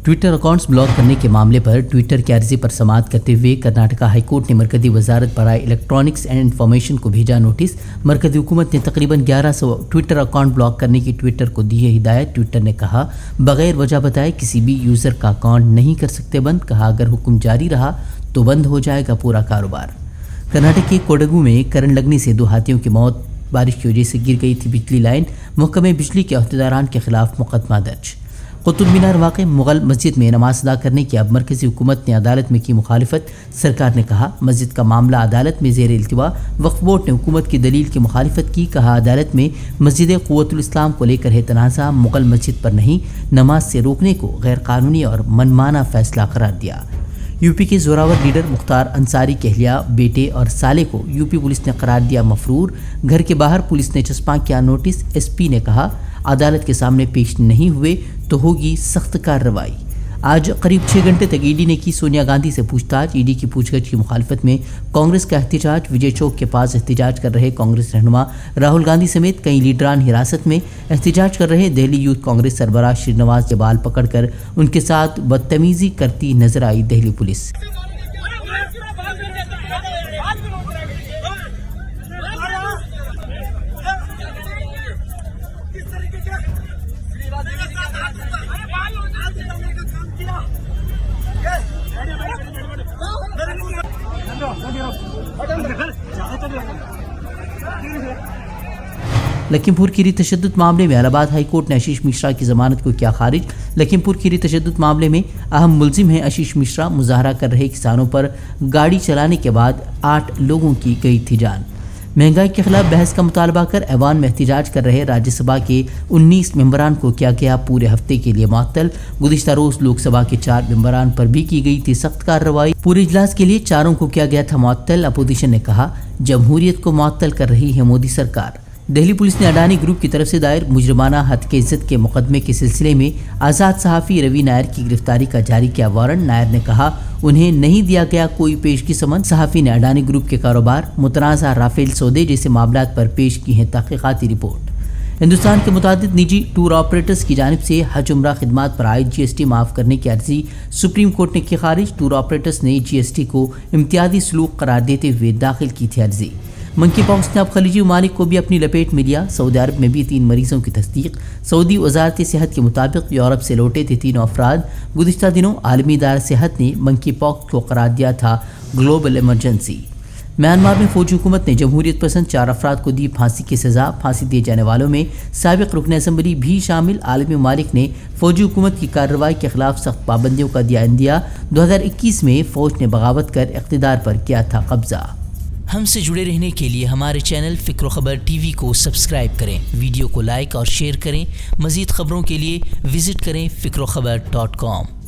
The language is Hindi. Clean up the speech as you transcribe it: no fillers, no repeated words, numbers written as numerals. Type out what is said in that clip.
ट्विटर अकाउंट्स ब्लॉक करने के मामले पर ट्विटर की अर्जी पर समाअत करते हुए कर्नाटका हाईकोर्ट ने मरकजी वजारत बराए इलेक्ट्रॉनिक्स एंड इंफॉर्मेशन को भेजा नोटिस। मरकजी हुकूमत ने तकरीबन 1100 ट्विटर अकाउंट ब्लॉक करने की ट्विटर को दी है हिदायत। ट्विटर ने कहा बगैर वजह बताए किसी भी यूज़र का अकाउंट नहीं कर सकते बंद। कहा अगर हुक्म जारी रहा तो बंद हो जाएगा पूरा कारोबार। कर्नाटक के कोडगु में करंट लगने से 2 हाथियों की मौत। बारिश की वजह से गिर गई थी बिजली लाइन। महकमे बिजली के अहदेदारान के खिलाफ मुकदमा दर्ज। कुतुब मीनार वाक़े मुगल मस्जिद में नमाज अदा करने की अब मरकज़ी हुकूमत ने अदालत में की मुखालिफत। सरकार ने कहा मस्जिद का मामला अदालत में ज़ेर इल्तिवा। वक्फ बोर्ड ने हुकूमत की दलील की मुखालिफत की। कहा अदालत में मस्जिद क़ुव्वतुल इस्लाम को लेकर है तनाज़ा, मुगल मस्जिद पर नहीं, नमाज से रोकने को गैर कानूनी और मनमाना फैसला करार दिया। यूपी के जोरावर लीडर मुख्तार अंसारी के अहलिया, बेटे और साले को यूपी पुलिस ने करार दिया मफरूर। घर के बाहर पुलिस ने चस्पा किया नोटिस। एसपी ने कहा अदालत के सामने पेश नहीं हुए तो होगी सख्त कार्रवाई। आज करीब 6 घंटे तक ईडी ने की सोनिया गांधी से पूछताछ। ईडी की पूछताछ की मुखालफत में कांग्रेस का एहतजाज। विजय चौक के पास एहतजाज कर रहे कांग्रेस रहनुमा राहुल गांधी समेत कई लीडरान हिरासत में। एहतजाज कर रहे दिल्ली यूथ कांग्रेस सरबराह श्रीनिवास के बाल पकड़कर उनके साथ बदतमीजी करती नजर आई दिल्ली पुलिस। लखीमपुर खीरी तशद्दुद मामले में इलाहाबाद हाई कोर्ट ने आशीष मिश्रा की जमानत को किया खारिज। लखीमपुर खीरी तशद्दुद मामले में अहम मुलजिम हैं आशीष मिश्रा। मुजाहरा कर रहे किसानों पर गाड़ी चलाने के बाद 8 लोगों की गई थी जान। महंगाई के खिलाफ बहस का मुतालबा कर ऐवान में एहतजाज कर रहे राज्यसभा के 19 मेंबरान को किया गया पूरे हफ्ते के लिए मुअत्तल। गुज़िश्ता रोज लोकसभा के 4 मेंबरान पर भी की गई थी सख्त कार्रवाई। पूरे इजलास के लिए 4 को किया गया था मुअत्तल। अपोजिशन ने कहा जमहूरियत को मुअत्तल कर रही है मोदी सरकार। दिल्ली पुलिस ने अडानी ग्रुप की तरफ से दायर मुजरमाना हत्के इज्जत के मुकदमे के सिलसिले में आज़ाद सहाफ़ी रवि नायर की गिरफ्तारी का जारी किया वारंट। नायर ने कहा उन्हें नहीं दिया गया कोई पेशगी समन। सहाफ़ी ने अडानी ग्रुप के कारोबार, मुतनाज़ा राफेल सौदे जैसे मामलात पर पेश की है तहक़ीक़ाती रिपोर्ट। हिंदुस्तान के मुतादिद निजी टूर ऑपरेटर्स की जानिब से हज उम्रा खिदमात पर आयद GST माफ़ करने की अर्जी सुप्रीम कोर्ट ने की खारिज। टूर ऑपरेटर्स ने GST को इम्तियाजी सलूक करार देते हुए दाखिल की थी अर्जी। मंकी पॉक्स ने अब खलीजी ममालिक को भी अपनी लपेट में लिया। सऊदी अरब में भी 3 मरीजों की तस्दीक। सऊदी वजारत सेहत के मुताबिक यूरोप से लौटे थे 3 अफराद। गुज़िश्ता दिनों आलमी इदारा सेहत ने मंकी पॉक्स को करार दिया था ग्लोबल इमरजेंसी। म्यांमार में फौजी हुकूमत ने जमहूरियत पसंद 4 अफराद को दी फांसी की सज़ा। फांसी दिए जाने वालों में साबिक़ रुकन असम्बली भी शामिल। आलमी ममालिक ने फौजी हुकूमत की कार्रवाई के खिलाफ सख्त पाबंदियों का दिया इंदिया। 2021 में फ़ौज ने बगावत कर इक़्तिदार पर किया था कब्जा। हमसे जुड़े रहने के लिए हमारे चैनल फ़िक्र ख़बर TV को सब्सक्राइब करें, वीडियो को लाइक और शेयर करें। मज़ीद ख़बरों के लिए विज़िट करें फ़िक्रोख़बर.com।